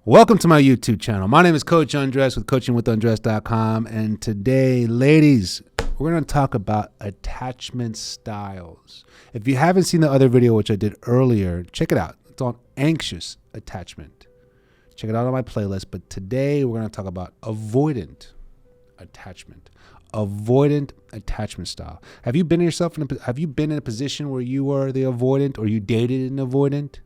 Welcome to my YouTube channel. My name is Coach Undress with coachingwithundress.com. And today, ladies, we're going to talk about attachment styles. If you haven't seen the other video, which I did earlier, check it out. It's on anxious attachment. Check it out on my playlist. But today, we're going to talk about avoidant attachment. Avoidant attachment style. Have you been in a position where you were the avoidant or you dated an avoidant?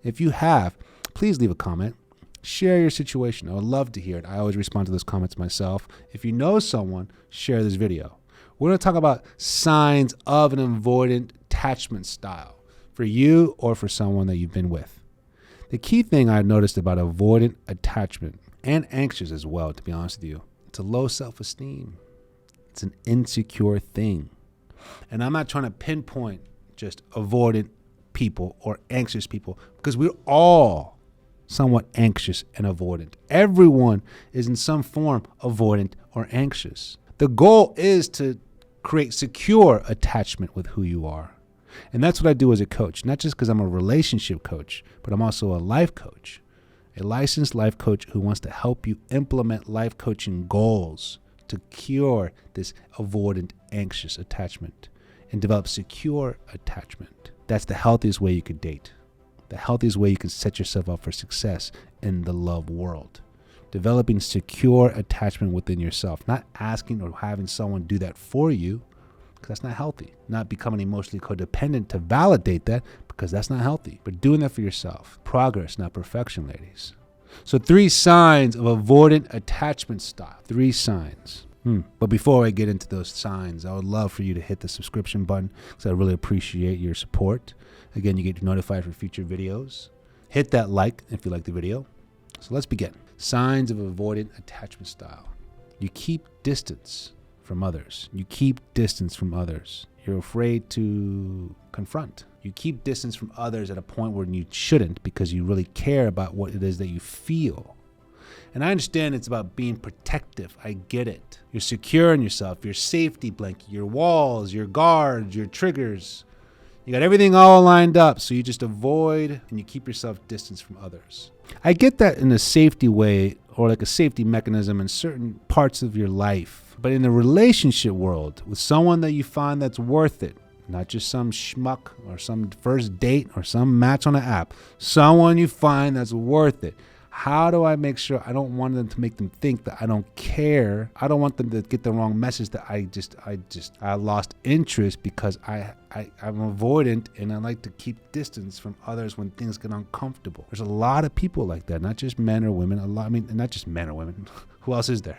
If you have, please leave a comment. Share your situation. I would love to hear it. I always respond to those comments myself. If you know someone, share this video. We're going to talk about signs of an avoidant attachment style for you or for someone that you've been with. The key thing I've noticed about avoidant attachment and anxious as well, to be honest with you, it's a low self-esteem. It's an insecure thing. And I'm not trying to pinpoint just avoidant people or anxious people because we're all somewhat anxious and avoidant. Everyone is in some form avoidant or anxious. The goal is to create secure attachment with who you are. And that's what I do as a coach, not just because I'm a relationship coach, but I'm also a life coach, a licensed life coach who wants to help you implement life coaching goals to cure this avoidant, anxious attachment and develop secure attachment. That's the healthiest way you could date. The healthiest way you can set yourself up for success in the love world. Developing secure attachment within yourself, not asking or having someone do that for you, because that's not healthy. Not becoming emotionally codependent to validate that, because that's not healthy. But doing that for yourself. Progress, not perfection, ladies. So 3 signs of avoidant attachment style. 3 signs. But before I get into those signs, I would love for you to hit the subscription button because I really appreciate your support. Again, you get notified for future videos. Hit that like if you like the video. So let's begin. Signs of avoidant attachment style. You keep distance from others. You keep distance from others. You're afraid to confront. You keep distance from others at a point where you shouldn't because you really care about what it is that you feel. And I understand it's about being protective. I get it. You're secure in yourself, your safety blanket, your walls, your guards, your triggers. You got everything all lined up, so you just avoid and you keep yourself distance from others. I get that in a safety way or like a safety mechanism in certain parts of your life. But in the relationship world, with someone that you find that's worth it, not just some schmuck or some first date or some match on an app, someone you find that's worth it. How do I make sure I don't want them to make them think that I don't care? I don't want them to get the wrong message that I lost interest because I'm avoidant and I like to keep distance from others when things get uncomfortable. There's a lot of people like that, not just men or women. Not just men or women. Who else is there?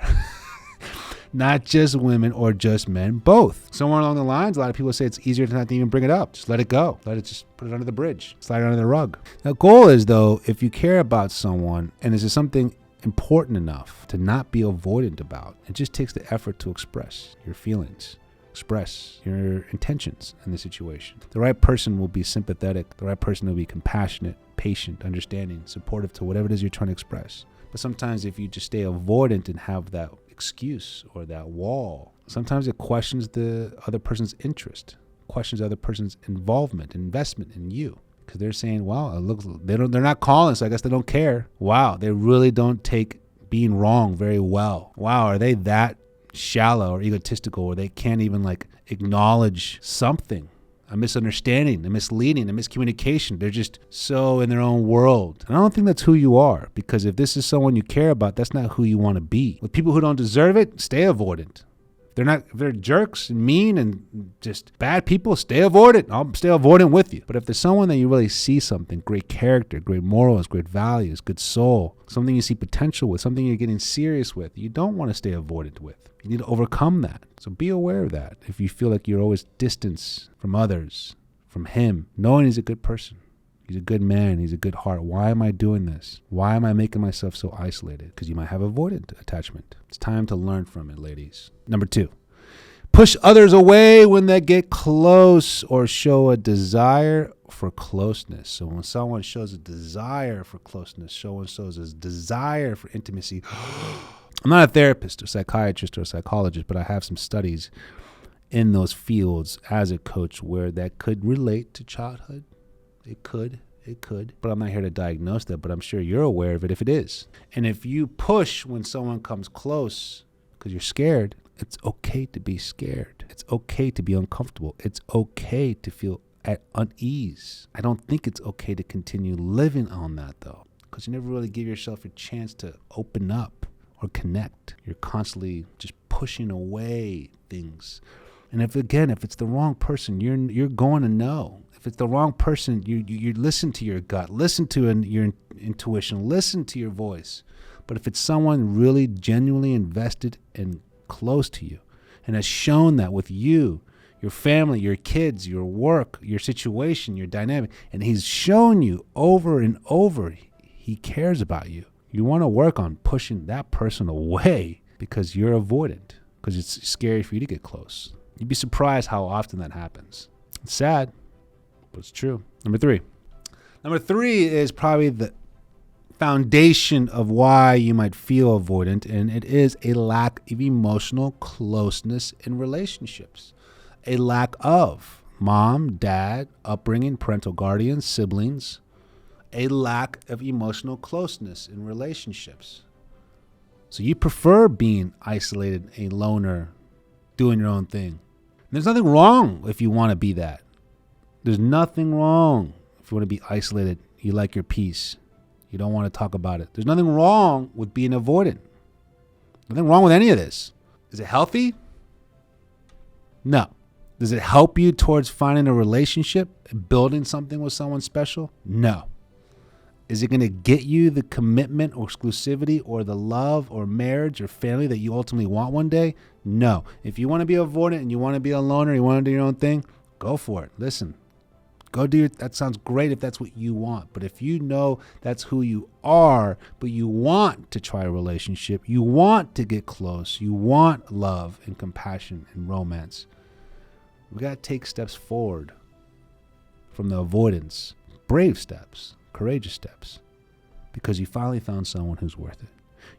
Not just women or just men, both. Somewhere along the lines, a lot of people say it's easier to not even bring it up. Just let it go. Just put it under the bridge. Slide it under the rug. The goal is, though, if you care about someone and this is something important enough to not be avoidant about, it just takes the effort to express your feelings, express your intentions in the situation. The right person will be sympathetic. The right person will be compassionate, patient, understanding, supportive to whatever it is you're trying to express. But sometimes if you just stay avoidant and have that excuse or that wall, sometimes it questions the other person's interest, questions the other person's involvement, investment in you. Because they're saying, wow, it looks they're not calling, so I guess they don't care. Wow, they really don't take being wrong very well. Wow, are they that shallow or egotistical or they can't even acknowledge something? A misunderstanding, a misleading, a miscommunication. They're just so in their own world. And I don't think that's who you are, because if this is someone you care about, that's not who you want to be. With people who don't deserve it, stay avoidant. If they're jerks and mean and just bad people, stay avoidant. I'll stay avoidant with you. But if there's someone that you really see something, great character, great morals, great values, good soul, something you see potential with, something you're getting serious with, you don't want to stay avoidant with. You need to overcome that. So be aware of that. If you feel like you're always distance from others, from him, knowing he's a good person. He's a good man. He's a good heart. Why am I doing this? Why am I making myself so isolated? Because you might have avoidant attachment. It's time to learn from it, ladies. Number 2, push others away when they get close or show a desire for closeness. So when someone shows a desire for closeness, someone shows a desire for intimacy. I'm not a therapist or psychiatrist or psychologist, but I have some studies in those fields as a coach where that could relate to childhood. It could. It could, but I'm not here to diagnose that, but I'm sure you're aware of it if it is. And if you push when someone comes close because you're scared, it's okay to be scared. It's okay to be uncomfortable. It's okay to feel at unease. I don't think it's okay to continue living on that though, because you never really give yourself a chance to open up or connect. You're constantly just pushing away things. And if it's the wrong person, you're going to know. If it's the wrong person, you listen to your gut, listen to your intuition, listen to your voice. But if it's someone really genuinely invested and close to you and has shown that with you, your family, your kids, your work, your situation, your dynamic, and he's shown you over and over he cares about you, you want to work on pushing that person away because you're avoidant, because it's scary for you to get close. You'd be surprised how often that happens. It's sad, but it's true. Number three is probably the foundation of why you might feel avoidant, and it is a lack of emotional closeness in relationships. A lack of mom, dad, upbringing, parental guardians, siblings. A lack of emotional closeness in relationships. So you prefer being isolated, a loner, doing your own thing. And there's nothing wrong if you want to be that. There's nothing wrong if you want to be isolated. You like your peace. You don't want to talk about it. There's nothing wrong with being avoidant. Nothing wrong with any of this. Is it healthy? No. Does it help you towards finding a relationship and building something with someone special? No. Is it going to get you the commitment or exclusivity or the love or marriage or family that you ultimately want one day? No. If you want to be avoidant and you want to be a loner, you want to do your own thing, go for it. Listen, go do it. That sounds great if that's what you want. But if you know that's who you are, but you want to try a relationship, you want to get close, you want love and compassion and romance, we got to take steps forward from the avoidance, brave steps, courageous steps, because you finally found someone who's worth it.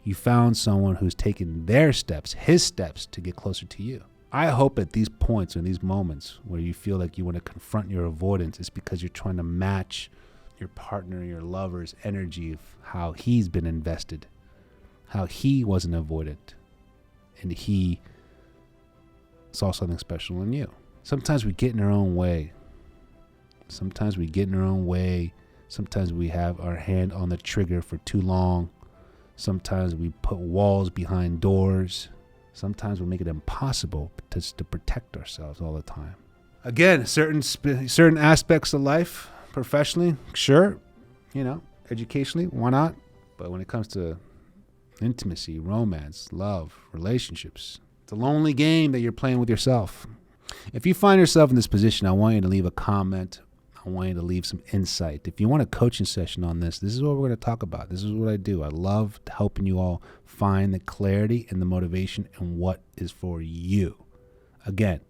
You found someone who's taken their steps, his steps, to get closer to you. I hope at these points or these moments where you feel like you want to confront your avoidance is because you're trying to match your partner, your lover's energy of how he's been invested, how he wasn't avoidant, and he saw something special in you. Sometimes we get in our own way. Sometimes we have our hand on the trigger for too long. Sometimes we put walls behind doors. Sometimes we make it impossible to protect ourselves all the time. Again, certain aspects of life, professionally, sure, educationally, why not? But when it comes to intimacy, romance, love, relationships, it's a lonely game that you're playing with yourself. If you find yourself in this position, I want you to leave a comment. I want you to leave some insight. If you want a coaching session on this is what we're going to talk about. This is what I do. I love helping you all find the clarity and the motivation and what is for you. Again,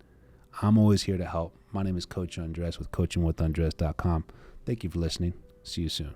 I'm always here to help. My name is Coach Andres with coachingwithundress.com. Thank you for listening. See you soon.